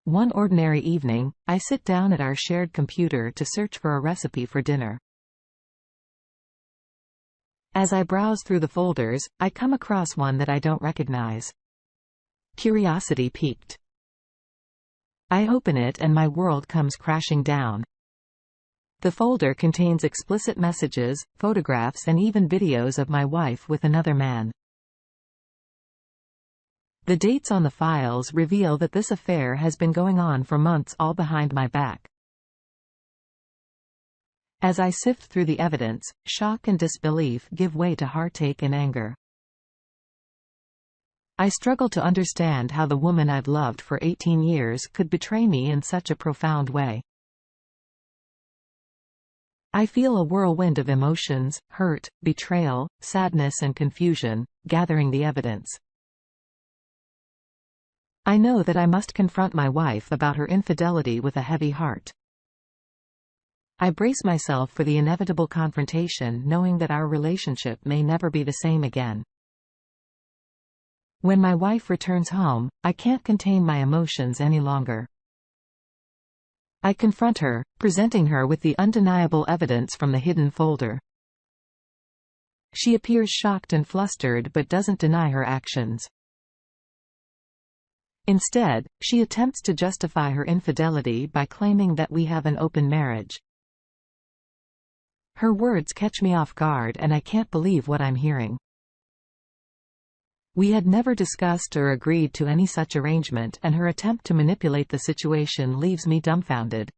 One ordinary evening, I sit down at our shared computer to search for a recipe for dinner. As I browse through the folders, I come across one that I don't recognize. Curiosity piqued. I open it and my world comes crashing down. The folder contains explicit messages, photographs and even videos of my wife with another man. The dates on the files reveal that this affair has been going on for months, all behind my back. As I sift through the evidence, shock and disbelief give way to heartache and anger. I struggle to understand how the woman I've loved for 18 years could betray me in such a profound way. I feel a whirlwind of emotions, hurt, betrayal, sadness and confusion, gathering the evidence. I know that I must confront my wife about her infidelity with a heavy heart. I brace myself for the inevitable confrontation, knowing that our relationship may never be the same again. When my wife returns home, I can't contain my emotions any longer. I confront her, presenting her with the undeniable evidence from the hidden folder. She appears shocked and flustered but doesn't deny her actions. Instead, she attempts to justify her infidelity by claiming that we have an open marriage. Her words catch me off guard and I can't believe what I'm hearing. We had never discussed or agreed to any such arrangement, and her attempt to manipulate the situation leaves me dumbfounded.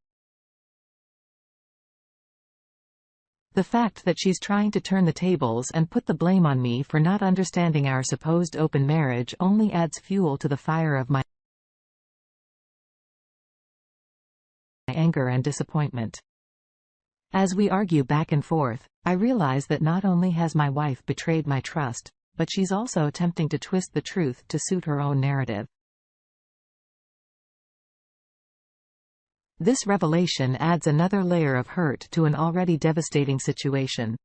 The fact that she's trying to turn the tables and put the blame on me for not understanding our supposed open marriage only adds fuel to the fire of my anger and disappointment. As we argue back and forth, I realize that not only has my wife betrayed my trust, but she's also attempting to twist the truth to suit her own narrative. This revelation adds another layer of hurt to an already devastating situation,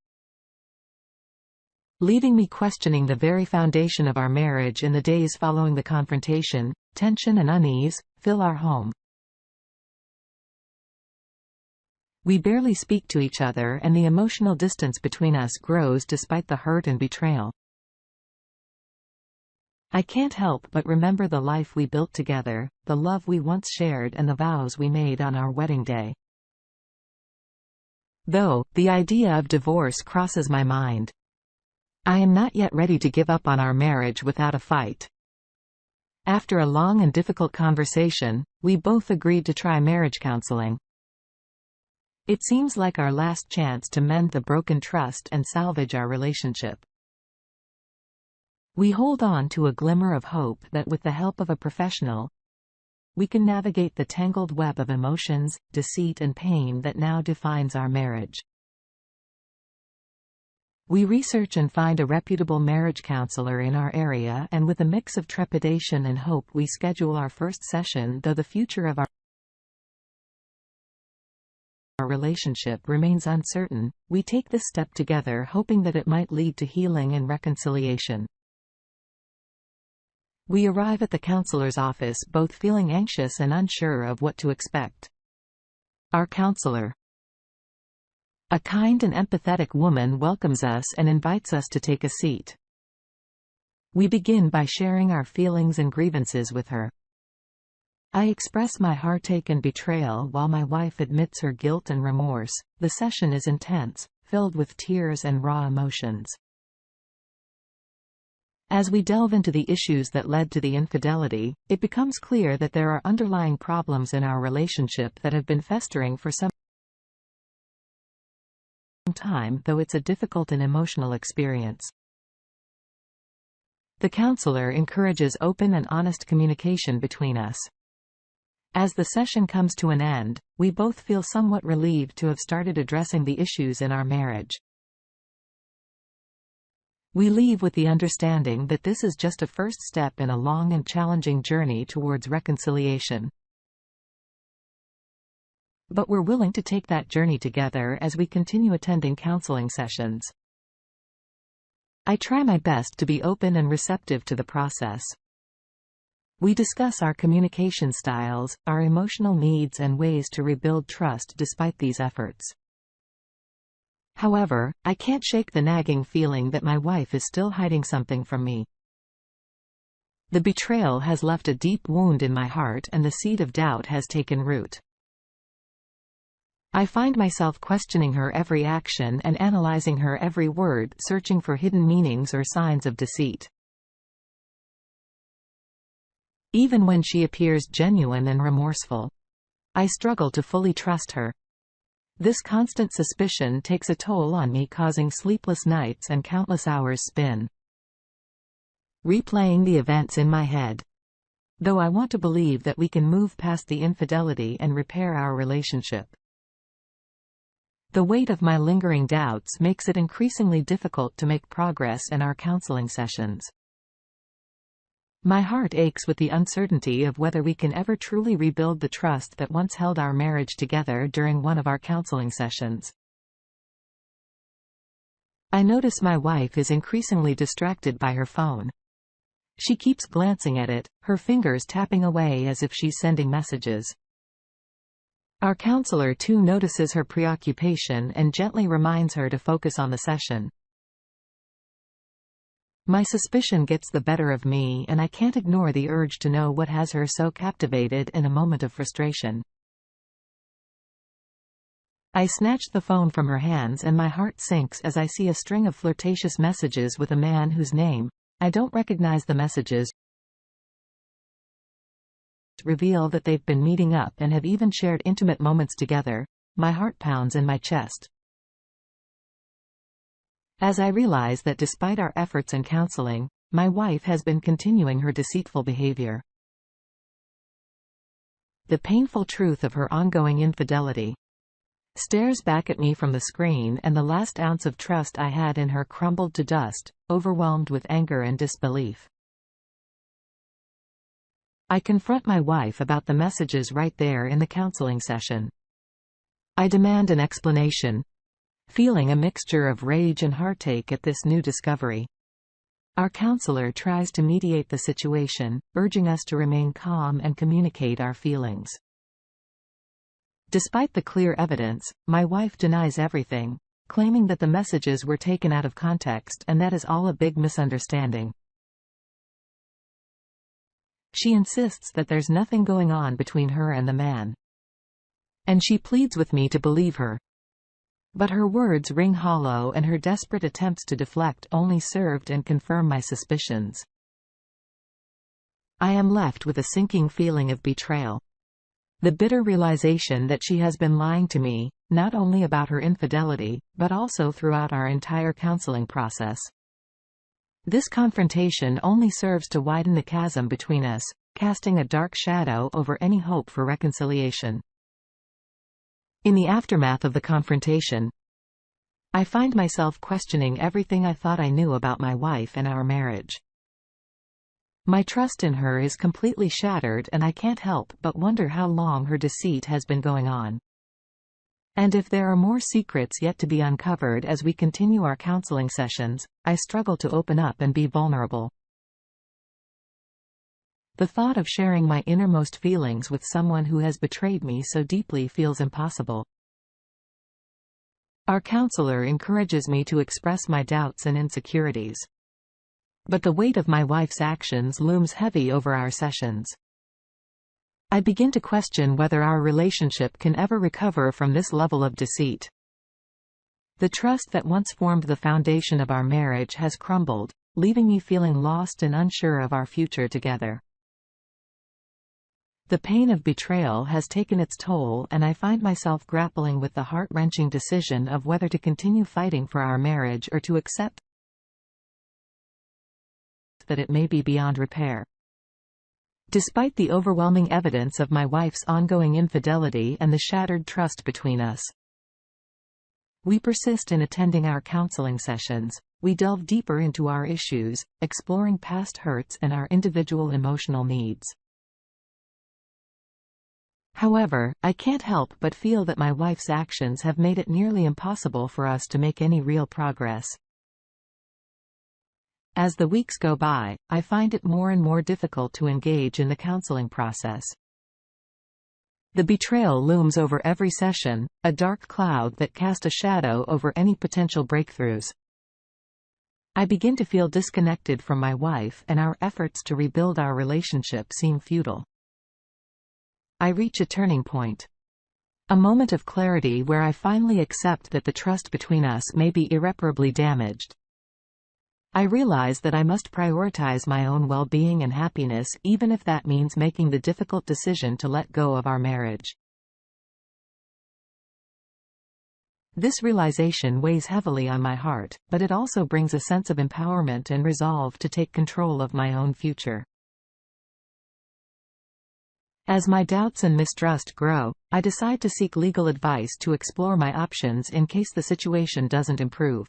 leaving me questioning the very foundation of our marriage. In the days following the confrontation, tension and unease fill our home. We barely speak to each other, and the emotional distance between us grows despite the hurt and betrayal. I can't help but remember the life we built together, the love we once shared and the vows we made on our wedding day. Though the idea of divorce crosses my mind, I am not yet ready to give up on our marriage without a fight. After a long and difficult conversation, we both agreed to try marriage counseling. It seems like our last chance to mend the broken trust and salvage our relationship. We hold on to a glimmer of hope that with the help of a professional, we can navigate the tangled web of emotions, deceit and pain that now defines our marriage. We research and find a reputable marriage counselor in our area, and with a mix of trepidation and hope we schedule our first session. Though the future of our relationship remains uncertain, we take this step together, hoping that it might lead to healing and reconciliation. We arrive at the counselor's office both feeling anxious and unsure of what to expect. Our counselor, a kind and empathetic woman, welcomes us and invites us to take a seat. We begin by sharing our feelings and grievances with her. I express my heartache and betrayal while my wife admits her guilt and remorse. The session is intense, filled with tears and raw emotions. As we delve into the issues that led to the infidelity, it becomes clear that there are underlying problems in our relationship that have been festering for some time, though it's a difficult and emotional experience. The counselor encourages open and honest communication between us. As the session comes to an end, we both feel somewhat relieved to have started addressing the issues in our marriage. We leave with the understanding that this is just a first step in a long and challenging journey towards reconciliation. But we're willing to take that journey together as we continue attending counseling sessions. I try my best to be open and receptive to the process. We discuss our communication styles, our emotional needs and ways to rebuild trust despite these efforts. However, I can't shake the nagging feeling that my wife is still hiding something from me. The betrayal has left a deep wound in my heart and the seed of doubt has taken root. I find myself questioning her every action and analyzing her every word, searching for hidden meanings or signs of deceit. Even when she appears genuine and remorseful, I struggle to fully trust her. This constant suspicion takes a toll on me, causing sleepless nights and countless hours spent replaying the events in my head. Though I want to believe that we can move past the infidelity and repair our relationship, the weight of my lingering doubts makes it increasingly difficult to make progress in our counseling sessions. My heart aches with the uncertainty of whether we can ever truly rebuild the trust that once held our marriage together during one of our counseling sessions. I notice my wife is increasingly distracted by her phone. She keeps glancing at it, her fingers tapping away as if she's sending messages. Our counselor too notices her preoccupation and gently reminds her to focus on the session. My suspicion gets the better of me and I can't ignore the urge to know what has her so captivated in a moment of frustration. I snatch the phone from her hands and my heart sinks as I see a string of flirtatious messages with a man whose name I don't recognize. The messages reveal that they've been meeting up and have even shared intimate moments together. My heart pounds in my chest as I realize that despite our efforts and counseling, my wife has been continuing her deceitful behavior. The painful truth of her ongoing infidelity stares back at me from the screen, and the last ounce of trust I had in her crumbled to dust, overwhelmed with anger and disbelief. I confront my wife about the messages right there in the counseling session. I demand an explanation, feeling a mixture of rage and heartache at this new discovery. Our counselor tries to mediate the situation, urging us to remain calm and communicate our feelings. Despite the clear evidence, my wife denies everything, claiming that the messages were taken out of context and that is all a big misunderstanding. She insists that there's nothing going on between her and the man, and she pleads with me to believe her. But her words ring hollow and her desperate attempts to deflect only served and confirm my suspicions. I am left with a sinking feeling of betrayal. The bitter realization that she has been lying to me, not only about her infidelity, but also throughout our entire counseling process. This confrontation only serves to widen the chasm between us, casting a dark shadow over any hope for reconciliation. In the aftermath of the confrontation, I find myself questioning everything I thought I knew about my wife and our marriage. My trust in her is completely shattered and I can't help but wonder how long her deceit has been going on. And if there are more secrets yet to be uncovered as we continue our counseling sessions, I struggle to open up and be vulnerable. The thought of sharing my innermost feelings with someone who has betrayed me so deeply feels impossible. Our counselor encourages me to express my doubts and insecurities, but the weight of my wife's actions looms heavy over our sessions. I begin to question whether our relationship can ever recover from this level of deceit. The trust that once formed the foundation of our marriage has crumbled, leaving me feeling lost and unsure of our future together. The pain of betrayal has taken its toll and I find myself grappling with the heart-wrenching decision of whether to continue fighting for our marriage or to accept that it may be beyond repair. Despite the overwhelming evidence of my wife's ongoing infidelity and the shattered trust between us, we persist in attending our counseling sessions. We delve deeper into our issues, exploring past hurts and our individual emotional needs. However, I can't help but feel that my wife's actions have made it nearly impossible for us to make any real progress. As the weeks go by, I find it more and more difficult to engage in the counseling process. The betrayal looms over every session, a dark cloud that casts a shadow over any potential breakthroughs. I begin to feel disconnected from my wife, and our efforts to rebuild our relationship seem futile. I reach a turning point. A moment of clarity where I finally accept that the trust between us may be irreparably damaged. I realize that I must prioritize my own well-being and happiness, even if that means making the difficult decision to let go of our marriage. This realization weighs heavily on my heart, but it also brings a sense of empowerment and resolve to take control of my own future. As my doubts and mistrust grow, I decide to seek legal advice to explore my options in case the situation doesn't improve.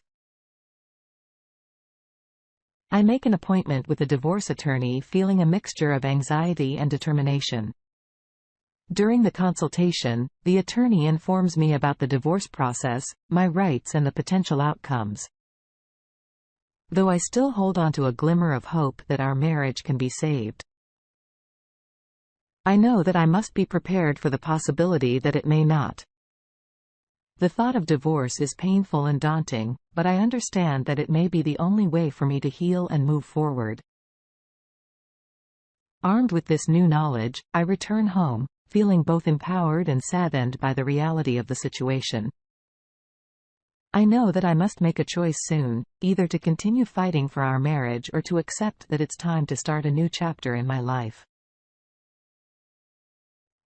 I make an appointment with a divorce attorney, feeling a mixture of anxiety and determination. During the consultation, the attorney informs me about the divorce process, my rights, and the potential outcomes. Though I still hold on to a glimmer of hope that our marriage can be saved, I know that I must be prepared for the possibility that it may not. The thought of divorce is painful and daunting, but I understand that it may be the only way for me to heal and move forward. Armed with this new knowledge, I return home, feeling both empowered and saddened by the reality of the situation. I know that I must make a choice soon, either to continue fighting for our marriage or to accept that it's time to start a new chapter in my life.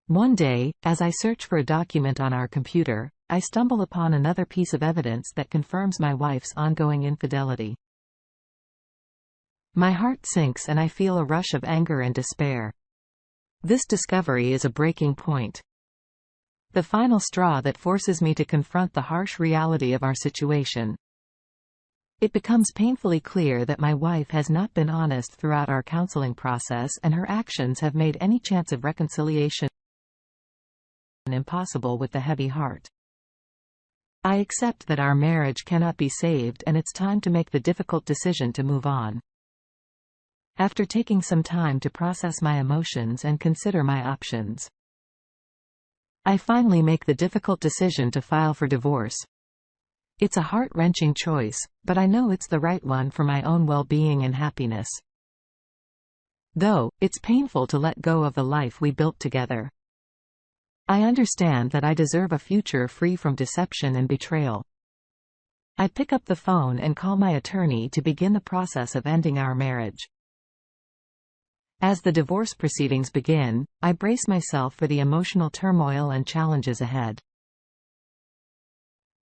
One day, as I search for a document on our computer, I stumble upon another piece of evidence that confirms my wife's ongoing infidelity. My heart sinks and I feel a rush of anger and despair. This discovery is a breaking point. The final straw that forces me to confront the harsh reality of our situation. It becomes painfully clear that my wife has not been honest throughout our counseling process, and her actions have made any chance of reconciliation impossible with the heavy heart. I accept that our marriage cannot be saved, and it's time to make the difficult decision to move on. After taking some time to process my emotions and consider my options, I finally make the difficult decision to file for divorce. It's a heart-wrenching choice, but I know it's the right one for my own well-being and happiness. Though it's painful to let go of the life we built together, I understand that I deserve a future free from deception and betrayal. I pick up the phone and call my attorney to begin the process of ending our marriage. As the divorce proceedings begin, I brace myself for the emotional turmoil and challenges ahead.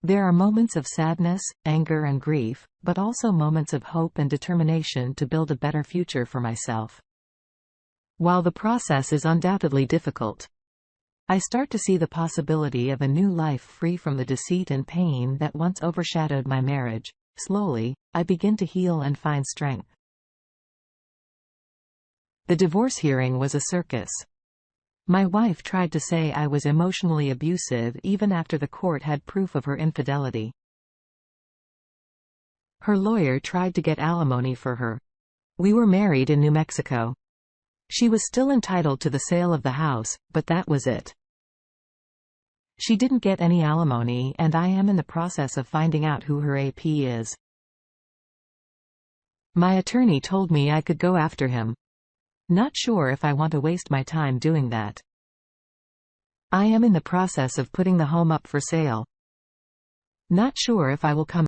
There are moments of sadness, anger, and grief, but also moments of hope and determination to build a better future for myself. While the process is undoubtedly difficult, I start to see the possibility of a new life free from the deceit and pain that once overshadowed my marriage. Slowly, I begin to heal and find strength. The divorce hearing was a circus. My wife tried to say I was emotionally abusive even after the court had proof of her infidelity. Her lawyer tried to get alimony for her. We were married in New Mexico. She was still entitled to the sale of the house, but that was it. She didn't get any alimony, and I am in the process of finding out who her AP is. My attorney told me I could go after him. Not sure if I want to waste my time doing that. I am in the process of putting the home up for sale. Not sure if I will come